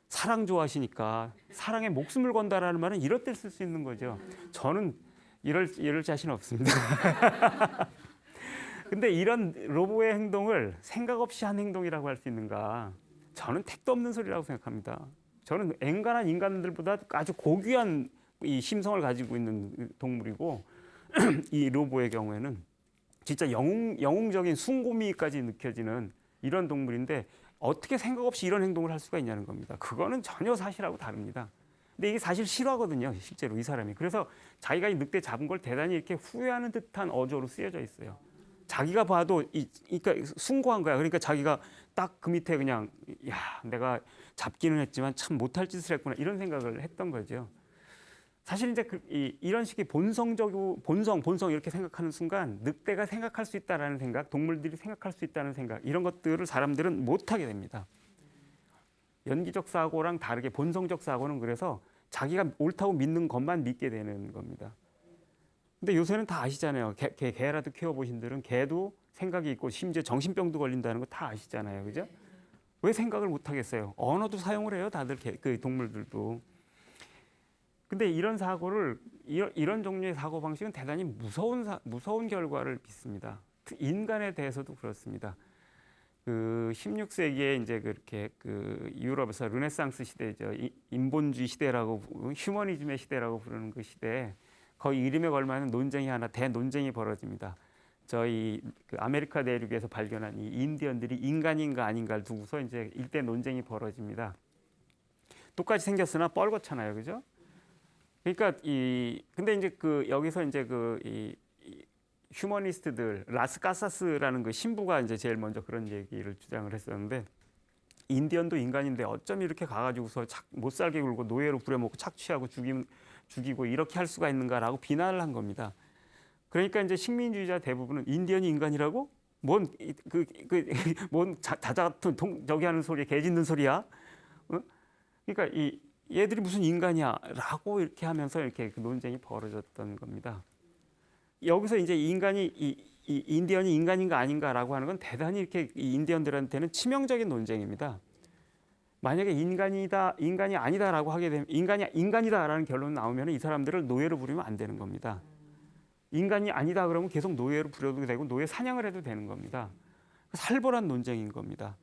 사랑 좋아하시니까 사랑에 목숨을 건다라는 말은 이럴 때 쓸 수 있는 거죠. 저는 이럴 자신 없습니다. 근데 이런 로보의 행동을 생각 없이 한 행동이라고 할 수 있는가? 저는 택도 없는 소리라고 생각합니다. 저는 앵간한 인간들보다 아주 고귀한 이 심성을 가지고 있는 동물이고 이 로보의 경우에는 진짜 영웅적인 숭고미까지 느껴지는 이런 동물인데 어떻게 생각 없이 이런 행동을 할 수가 있냐는 겁니다. 그거는 전혀 사실하고 다릅니다. 근데 이게 사실 실화거든요, 실제로 이 사람이. 그래서 자기가 이 늑대 잡은 걸 대단히 이렇게 후회하는 듯한 어조로 쓰여져 있어요. 자기가 봐도 그러니까 숭고한 거야. 그러니까 자기가 딱 그 밑에 그냥 내가 잡기는 했지만 참 못할 짓을 했구나 이런 생각을 했던 거죠. 사실 이제 이런 식의 본성 이렇게 생각하는 순간 늑대가 생각할 수 있다라는 생각, 동물들이 생각할 수 있다는 생각, 이런 것들을 사람들은 못하게 됩니다. 연기적 사고랑 다르게 본성적 사고는 그래서 자기가 옳다고 믿는 것만 믿게 되는 겁니다. 근데 요새는 다 아시잖아요. 개라도 키워보신 분들은 개도 생각이 있고 심지어 정신병도 걸린다는 거 다 아시잖아요. 그죠? 왜 생각을 못 하겠어요? 언어도 사용을 해요. 다들 그 동물들도. 근데 이런 사고를 이런 종류의 사고 방식은 대단히 무서운 결과를 빚습니다. 인간에 대해서도 그렇습니다. 그 16세기에 이제 그렇게 유럽에서 르네상스 시대죠. 인본주의 시대라고 휴머니즘의 시대라고 부르는 그 시대에 거의 이름에 걸맞는 논쟁이 하나 대논쟁이 벌어집니다. 저희 아메리카 대륙에서 발견한 이 인디언들이 인간인가 아닌가를 두고서 이제 일대 논쟁이 벌어집니다. 똑같이 생겼으나 뻘겋잖아요, 그죠? 그러니까 근데 이제 여기서 이제 이 휴머니스트들 라스 카사스라는 그 신부가 이제 제일 먼저 그런 얘기를 주장을 했었는데 인디언도 인간인데 어쩜 이렇게 가가지고서 못 살게 굴고 노예로 부려먹고 착취하고 죽이고 이렇게 할 수가 있는가라고 비난을 한 겁니다. 그러니까 이제 식민주의자 대부분은 인디언이 인간이라고? 뭔 다자 같은 저기 하는 소리야, 개 짖는 소리야? 어? 그러니까 얘들이 무슨 인간이야라고 이렇게 하면서 이렇게 그 논쟁이 벌어졌던 겁니다. 여기서 이제 이 인디언이 인간인가 아닌가라고 하는 건 대단히 이렇게 이 인디언들한테는 치명적인 논쟁입니다. 만약에 인간이 아니다라고 하게 되면 인간이다라는 결론이 나오면 이 사람들을 노예로 부리면 안 되는 겁니다. 인간이 아니다 그러면 계속 노예로 부려도 되고 노예 사냥을 해도 되는 겁니다. 살벌한 논쟁인 겁니다.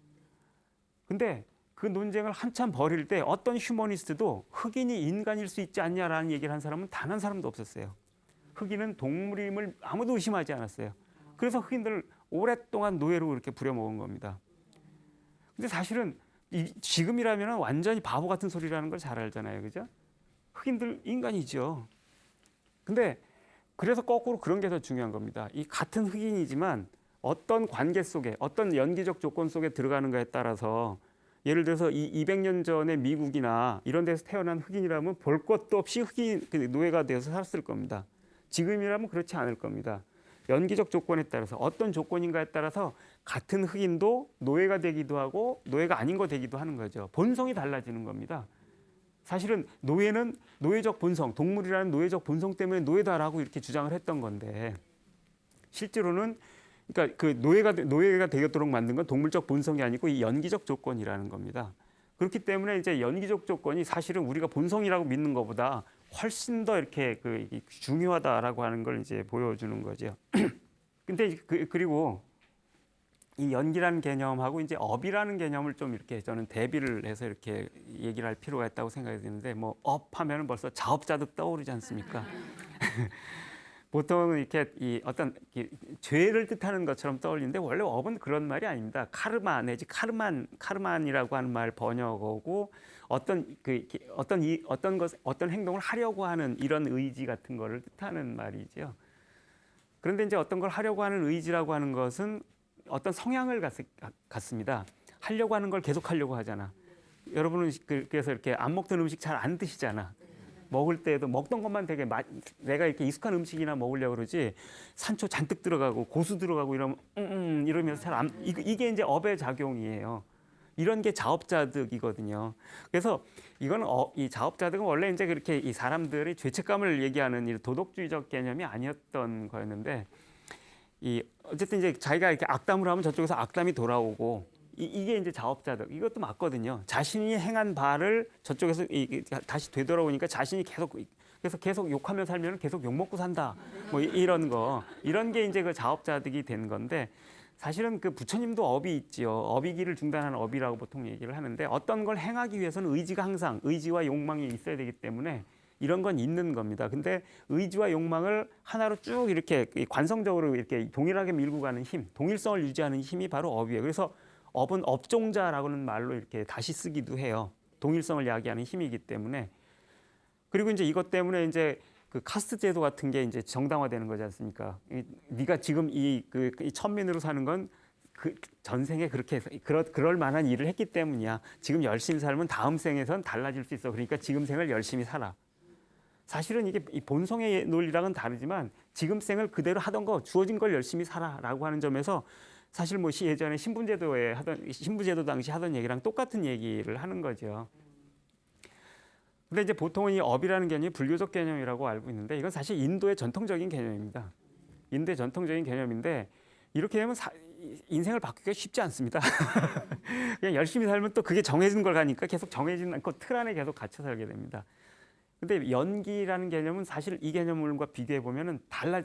근데 그 논쟁을 한참 벌일 때 어떤 휴머니스트도 흑인이 인간일 수 있지 않냐라는 얘기를 한 사람은 단 한 사람도 없었어요. 흑인은 동물임을 아무도 의심하지 않았어요. 그래서 흑인들을 오랫동안 노예로 이렇게 부려먹은 겁니다. 근데 사실은 지금이라면 완전히 바보 같은 소리라는 걸 잘 알잖아요. 그죠? 흑인들 인간이죠. 근데 그래서 거꾸로 그런 게 더 중요한 겁니다. 이 같은 흑인이지만 어떤 관계 속에 어떤 연기적 조건 속에 들어가는가에 따라서 예를 들어서 이 200년 전에 미국이나 이런 데서 태어난 흑인이라면 볼 것도 없이 노예가 되어서 살았을 겁니다. 지금이라면 그렇지 않을 겁니다. 연기적 조건에 따라서 어떤 조건인가에 따라서 같은 흑인도 노예가 되기도 하고 노예가 아닌 거 되기도 하는 거죠. 본성이 달라지는 겁니다. 사실은 노예는 노예적 본성, 동물이라는 노예적 본성 때문에 노예다라고 이렇게 주장을 했던 건데 실제로는 그러니까 그 노예가 되도록 만든 건 동물적 본성이 아니고 이 연기적 조건이라는 겁니다. 그렇기 때문에 이제 연기적 조건이 사실은 우리가 본성이라고 믿는 것보다 훨씬 더 이렇게 중요하다라고 하는 걸 이제 보여주는 거죠. 근데 그리고 이 연기라는 개념하고 이제 업이라는 개념을 좀 이렇게 저는 대비를 해서 이렇게 얘기를 할 필요가 있다고 생각이 드는데 뭐 업하면은 벌써 자업자득 떠오르지 않습니까? 보통은 이렇게 어떤 죄를 뜻하는 것처럼 떠올리는데 원래 업은 그런 말이 아닙니다. 카르마 내지 카르만이라고 하는 말 번역어고 어떤 행동을 하려고 하는 이런 의지 같은 거를 뜻하는 말이죠. 그런데 이제 어떤 걸 하려고 하는 의지라고 하는 것은 어떤 성향을 갖습니다. 하려고 하는 걸 계속 하려고 하잖아. 여러분은 그래서 이렇게 안 먹던 음식 잘 안 드시잖아. 먹을 때도 먹던 것만 되게 내가 이렇게 익숙한 음식이나 먹으려고 그러지 산초 잔뜩 들어가고 고수 들어가고 이러면 이러면서 잘 안 이게 이제 업의 작용이에요. 이런 게 자업자득이거든요. 그래서 이건 이 자업자득은 원래 이제 그렇게 이 사람들이 죄책감을 얘기하는 이 도덕주의적 개념이 아니었던 거였는데 어쨌든 이제 자기가 이렇게 악담을 하면 저쪽에서 악담이 돌아오고 이게 이제 자업자득 이것도 맞거든요. 자신이 행한 바를 저쪽에서 다시 되돌아오니까 자신이 계속 욕하며 살면 계속 욕 먹고 산다. 뭐 이런 게 이제 그 자업자득이 된 건데 사실은 그 부처님도 업이 있지요. 업이기를 중단하는 업이라고 보통 얘기를 하는데 어떤 걸 행하기 위해서는 의지와 욕망이 있어야 되기 때문에 이런 건 있는 겁니다. 근데 의지와 욕망을 하나로 쭉 이렇게 관성적으로 이렇게 동일하게 밀고 가는 힘, 동일성을 유지하는 힘이 바로 업이에요. 그래서 업은 업종자라고는 말로 이렇게 다시 쓰기도 해요. 동일성을 야기하는 힘이기 때문에. 그리고 이제 이것 때문에 이제 그 카스트 제도 같은 게 이제 정당화되는 거지 않습니까? 네가 지금 이 천민으로 사는 건 그 전생에 그럴 만한 일을 했기 때문이야. 지금 열심히 살면 다음 생에선 달라질 수 있어. 그러니까 지금 생을 열심히 살아. 사실은 이게 이 본성의 논리랑은 다르지만 지금 생을 그대로 하던 거 주어진 걸 열심히 살아라고 하는 점에서 사실 뭐 예전에 신부제도 당시 하던 얘기랑 똑같은 얘기를 하는 거죠. 근데 이제 보통은 이 업이라는 개념이 불교적 개념이라고 알고 있는데 이건 사실 인도의 전통적인 개념입니다. 인도의 전통적인 개념인데 이렇게 되면 인생을 바꾸기가 쉽지 않습니다. 그냥 열심히 살면 또 그게 정해진 걸 가니까 계속 정해진 않고 틀 안에 계속 갇혀 살게 됩니다. 근데 연기라는 개념은 사실 이 개념과 비교해 보면은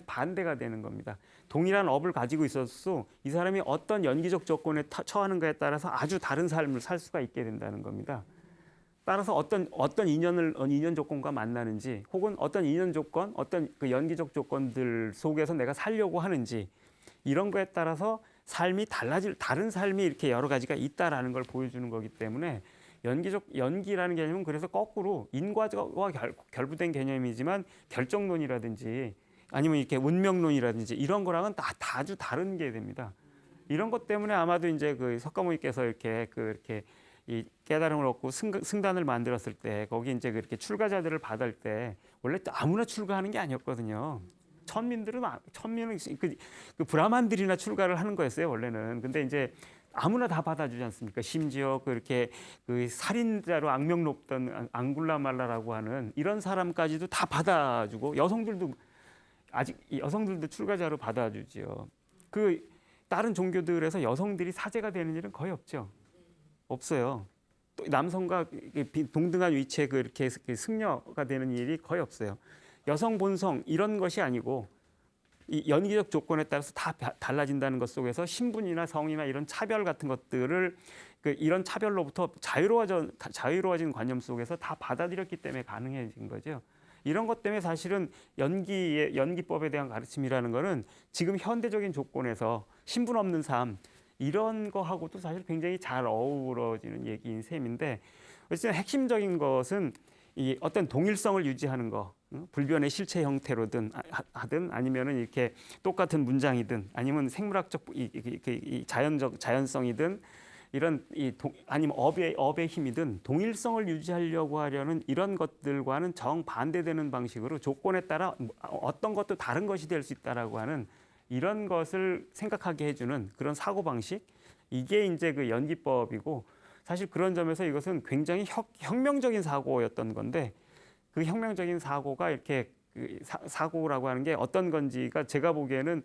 반대가 되는 겁니다. 동일한 업을 가지고 있어도 이 사람이 어떤 연기적 조건에 처하는가에 따라서 아주 다른 삶을 살 수가 있게 된다는 겁니다. 따라서 어떤 인연 조건과 만나는지 혹은 어떤 인연 조건, 어떤 그 연기적 조건들 속에서 내가 살려고 하는지 이런 거에 따라서 삶이 다른 삶이 이렇게 여러 가지가 있다라는 걸 보여주는 거기 때문에 연기라는 개념은 그래서 거꾸로 인과와 결부된 개념이지만 결정론이라든지 아니면 이렇게 운명론이라든지 이런 거랑은 아주 다른 게 됩니다. 이런 것 때문에 아마도 이제 그 석가모니께서 이렇게 이 깨달음을 얻고 승단을 만들었을 때 거기 이제 그렇게 출가자들을 받을 때 원래 또 아무나 출가하는 게 아니었거든요. 천민은 그 브라만들이나 출가를 하는 거였어요 원래는. 근데 이제 아무나 다 받아주지 않습니까? 심지어 그렇게 그 살인자로 악명 높던 앙굴라말라라고 하는 이런 사람까지도 다 받아주고 여성들도 출가자로 받아주지요. 그 다른 종교들에서 여성들이 사제가 되는 일은 거의 없죠. 없어요. 또 남성과 동등한 위치에 그렇게 승려가 되는 일이 거의 없어요. 여성 본성 이런 것이 아니고 이 연기적 조건에 따라서 다 달라진다는 것 속에서 신분이나 성이나 이런 차별 같은 것들을 이런 차별로부터 자유로워진 관념 속에서 다 받아들였기 때문에 가능해진 거죠. 이런 것 때문에 사실은 연기법에 대한 가르침이라는 거는 지금 현대적인 조건에서 신분 없는 삶 이런 거하고도 사실 굉장히 잘 어우러지는 얘기인 셈인데 어쨌든 핵심적인 것은 이 어떤 동일성을 유지하는 거, 불변의 실체 형태로든 하든 아니면은 이렇게 똑같은 문장이든 아니면 생물학적 이 자연성이든 이런 아니면 업의 힘이든 동일성을 유지하려고 하려는 이런 것들과는 정반대되는 방식으로 조건에 따라 어떤 것도 다른 것이 될 수 있다라고 하는 이런 것을 생각하게 해주는 그런 사고 방식 이게 이제 그 연기법이고 사실 그런 점에서 이것은 굉장히 혁명적인 사고였던 건데 그 혁명적인 사고가 이렇게 사고라고 하는 게 어떤 건지가 제가 보기에는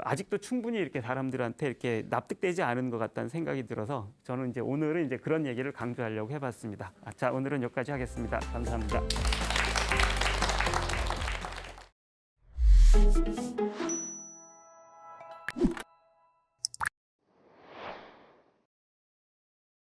아직도 충분히 이렇게 사람들한테 이렇게 납득되지 않은 것 같다는 생각이 들어서 저는 이제 오늘은 이제 그런 얘기를 강조하려고 해봤습니다. 자, 오늘은 여기까지 하겠습니다. 감사합니다.